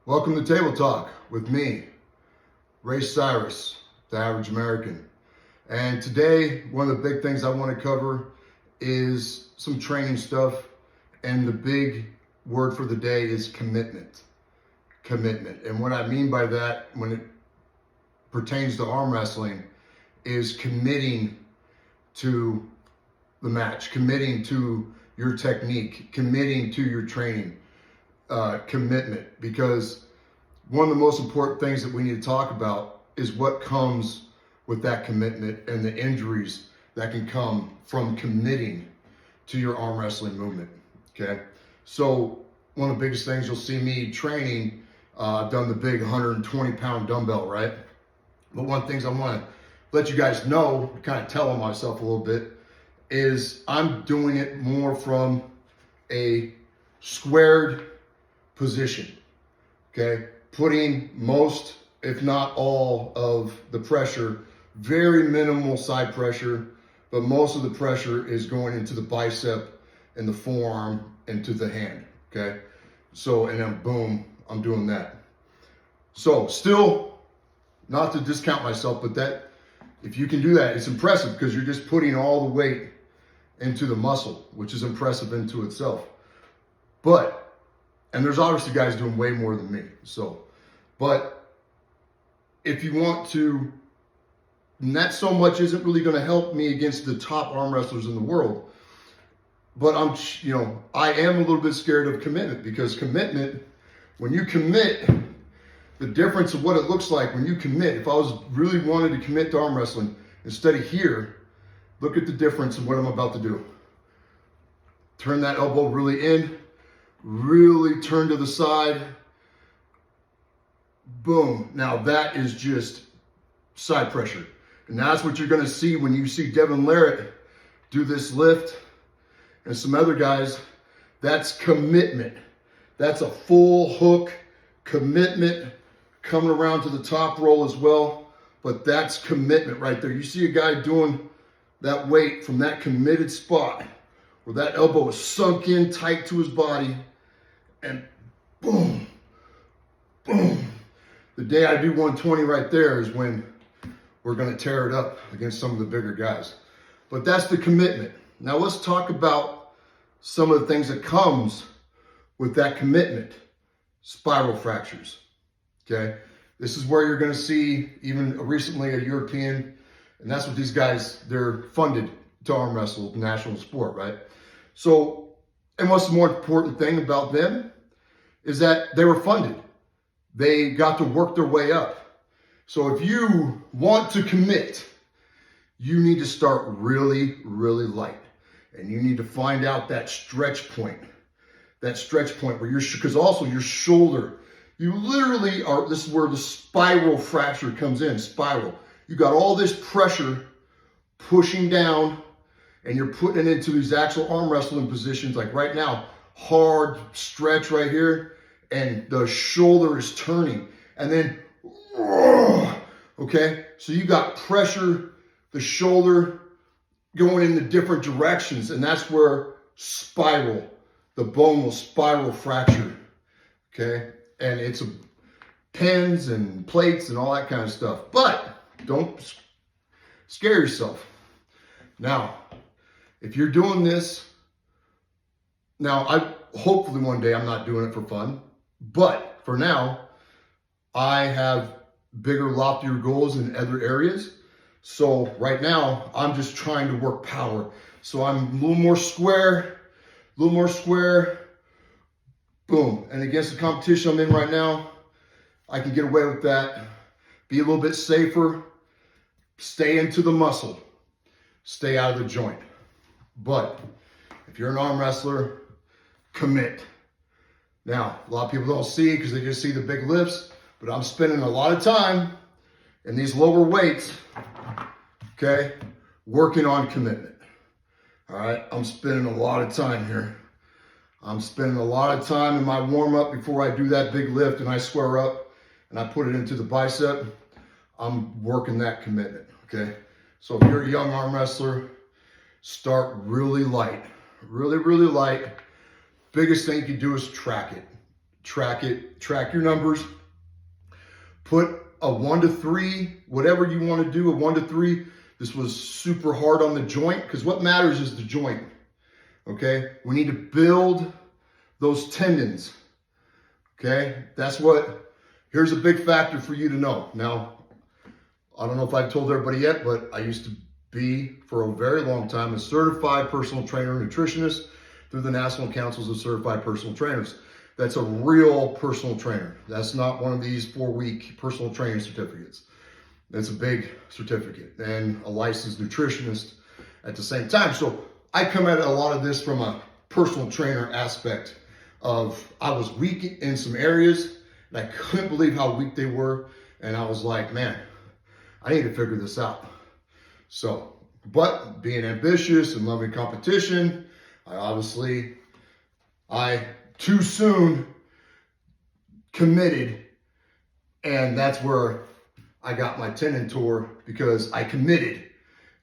Welcome to Table Talk with me, Cyrus, the average American. And today, one of the big things I want to cover is some training stuff. And the big word for the day is commitment. Commitment. And what I mean by that, when it pertains to arm wrestling, is committing to the match, committing to your technique, committing to your training. Commitment, because one of the most important things that we need to talk about is what comes with that commitment and the injuries that can come from committing to your arm wrestling movement. Okay, so one of the biggest things you'll see me training, I've done the big 120-pound dumbbell, right? But one of the things I want to let you guys know, kind of tell myself a little bit, is I'm doing it more from a squared position, okay? Putting most, if not all, of the pressure, very minimal side pressure, but most of the pressure is going into the bicep and the forearm and to the hand, okay? So, and then boom, I'm doing that. So still, not to discount myself, but that, if you can do that, it's impressive because you're just putting all the weight into the muscle, which is impressive into itself. And there's obviously guys doing way more than me. But if you want to, and that so much isn't really going to help me against the top arm wrestlers in the world. But I am a little bit scared of commitment, because commitment, when you commit, the difference of what it looks like when you commit, if I was really wanted to commit to arm wrestling, instead of here, look at the difference of what I'm about to do. Turn that elbow really in. Really turn to the side. Boom. Now that is just side pressure. And that's what you're going to see when you see Devin Larratt do this lift and some other guys. That's commitment. That's a full hook commitment, coming around to the top roll as well. But that's commitment right there. You see a guy doing that weight from that committed spot where that elbow is sunk in tight to his body. And boom, boom. The day I do 120 right there is when we're going to tear it up against some of the bigger guys. But that's the commitment. Now let's talk about some of the things that comes with that commitment. Spiral fractures, okay? This is where you're going to see even recently a European, and that's what these guys, they're funded to arm wrestle, national sport, right? So, and what's the more important thing about them is that they were funded. They got to work their way up. So if you want to commit, you need to start really, really light. And you need to find out that stretch point where because also your shoulder, you literally are, this is where the spiral fracture comes in, spiral. You got all this pressure pushing down, and you're putting it into these actual arm wrestling positions. Like right now, hard stretch right here, and the shoulder is turning, and then, okay? So you got pressure, the shoulder going in the different directions, and that's where the bone will spiral fracture, okay? And it's pins and plates and all that kind of stuff. But don't scare yourself. Now, if you're doing this, hopefully one day I'm not doing it for fun, but for now, I have bigger, loftier goals in other areas. So right now, I'm just trying to work power. So I'm a little more square, boom. And against the competition I'm in right now, I can get away with that, be a little bit safer, stay into the muscle, stay out of the joint. But if you're an arm wrestler, commit. Now, a lot of people don't see because they just see the big lifts, but I'm spending a lot of time in these lower weights, okay, working on commitment. All right, I'm spending a lot of time here. I'm spending a lot of time in my warm-up before I do that big lift and I square up and I put it into the bicep. I'm working that commitment, okay? So if you're a young arm wrestler, start really light, really, really light. Biggest thing you can do is track it. track it, track your numbers, put a 1 to 3, whatever you want to do, a 1 to 3. This was super hard on the joint because what matters is the joint, okay? We need to build those tendons, okay? Here's a big factor for you to know. Now, I don't know if I've told everybody yet, but I used to be, for a very long time, a certified personal trainer and nutritionist through the National Councils of Certified Personal Trainers. That's a real personal trainer. That's not one of these 4-week personal training certificates. That's a big certificate, and a licensed nutritionist at the same time. So I come at a lot of this from a personal trainer aspect of, I was weak in some areas and I couldn't believe how weak they were. And I was like, man, I need to figure this out. So, but being ambitious and loving competition, I too soon committed, and that's where I got my tendon tore, because I committed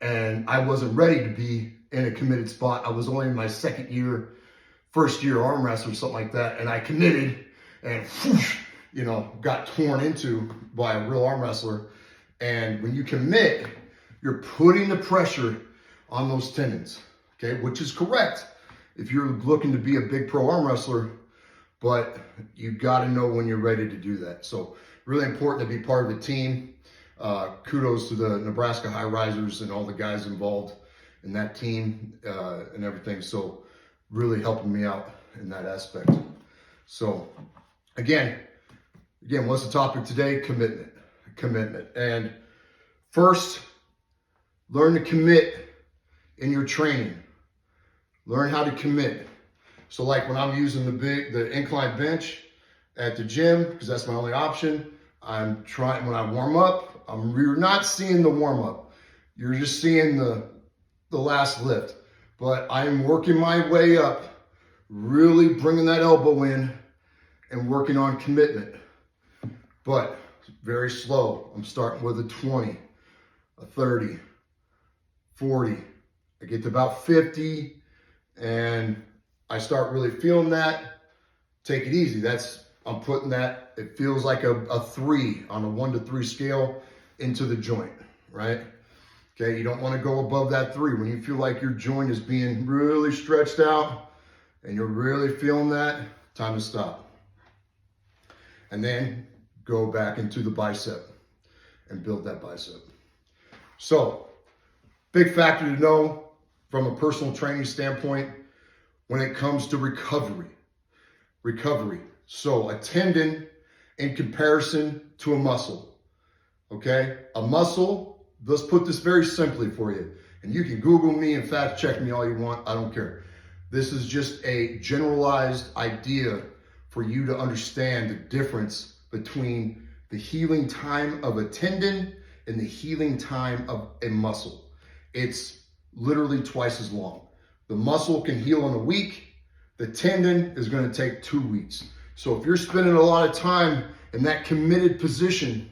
and I wasn't ready to be in a committed spot. I was only in my first year arm wrestler or something like that, and I committed and whoosh, got torn into by a real arm wrestler. And when you commit, you're putting the pressure on those tendons, okay, which is correct if you're looking to be a big pro arm wrestler, but you've got to know when you're ready to do that. So really important to be part of the team. Kudos to the Nebraska High Risers and all the guys involved in that team and everything. So really helping me out in that aspect. So again, what's the topic today? Commitment. And first, learn to commit in your training. Learn how to commit. So like when I'm using the incline bench at the gym, because that's my only option, when I warm up, you're not seeing the warm up. You're just seeing the last lift. But I'm working my way up, really bringing that elbow in and working on commitment. But very slow. I'm starting with a 20, a 30, 40. I get to about 50 and I start really feeling that. Take it easy. I'm putting that, it feels like a 3 on a 1 to 3 scale into the joint, right? Okay, you don't want to go above that 3. When you feel like your joint is being really stretched out and you're really feeling that, time to stop. And then go back into the bicep and build that bicep. So, big factor to know from a personal training standpoint when it comes to recovery. So a tendon in comparison to a muscle, okay? A muscle, let's put this very simply for you. And you can Google me and fact check me all you want, I don't care. This is just a generalized idea for you to understand the difference between the healing time of a tendon and the healing time of a muscle. It's literally twice as long. The muscle can heal in a week. The tendon is going to take 2 weeks. So if you're spending a lot of time in that committed position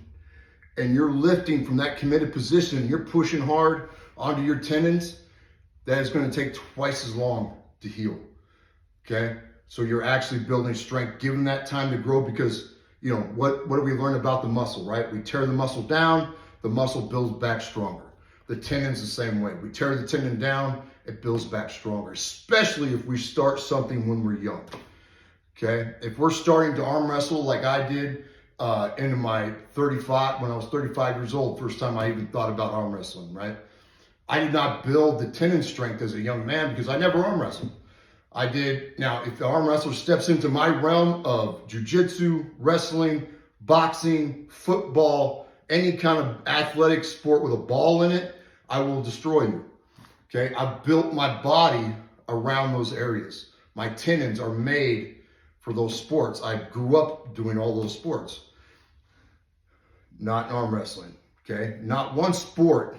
and you're lifting from that committed position and you're pushing hard onto your tendons, that is going to take twice as long to heal. Okay? So you're actually building strength, giving that time to grow, because what do we learn about the muscle, right? We tear the muscle down, the muscle builds back stronger. The tendon's the same way. We tear the tendon down, it builds back stronger, especially if we start something when we're young. Okay? If we're starting to arm wrestle like I did into my 35, when I was 35 years old, first time I even thought about arm wrestling, right? I did not build the tendon strength as a young man because I never arm wrestled. I did. Now, if the arm wrestler steps into my realm of jiu-jitsu, wrestling, boxing, football, any kind of athletic sport with a ball in it, I will destroy you. Okay? I built my body around those areas. My tendons are made for those sports. I grew up doing all those sports. Not in arm wrestling. Okay? Not one sport,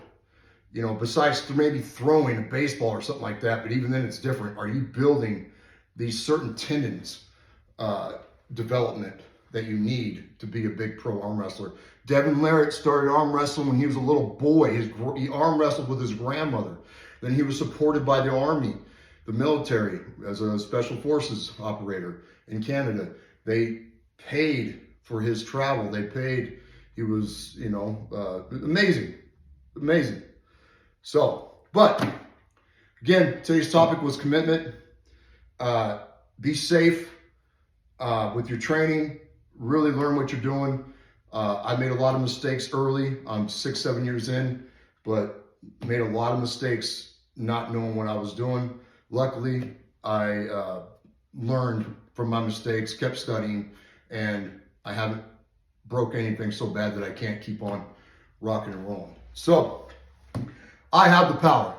besides maybe throwing a baseball or something like that, but even then it's different. Are you building these certain tendons development that you need to be a big pro arm wrestler? Devin Larratt started arm wrestling when he was a little boy. He arm wrestled with his grandmother. Then he was supported by the Army, the military, as a special forces operator. in Canada. They paid for his travel. They paid. He was, you know, amazing. Amazing. So, but again, today's topic was commitment. Be safe with your training. Really learn what you're doing. I made a lot of mistakes early. I'm 6-7 years in, but made a lot of mistakes not knowing what I was doing. Luckily, I learned from my mistakes, kept studying, and I haven't broke anything so bad that I can't keep on rocking and rolling. So, I have the power.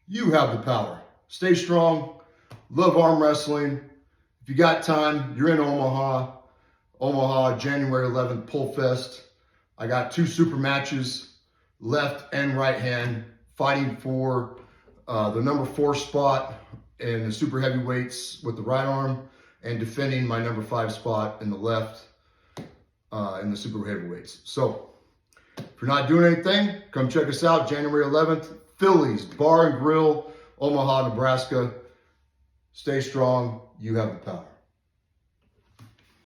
You have the power. Stay strong. Love arm wrestling. If you got time, you're in Omaha, January 11th, Pull Fest. I got 2 super matches, left and right hand, fighting for the number 4 spot in the super heavyweights with the right arm, and defending my number 5 spot in the left in the super heavyweights. So, if you're not doing anything, come check us out, January 11th, Phillies Bar and Grill, Omaha, Nebraska. Stay strong. You have the power.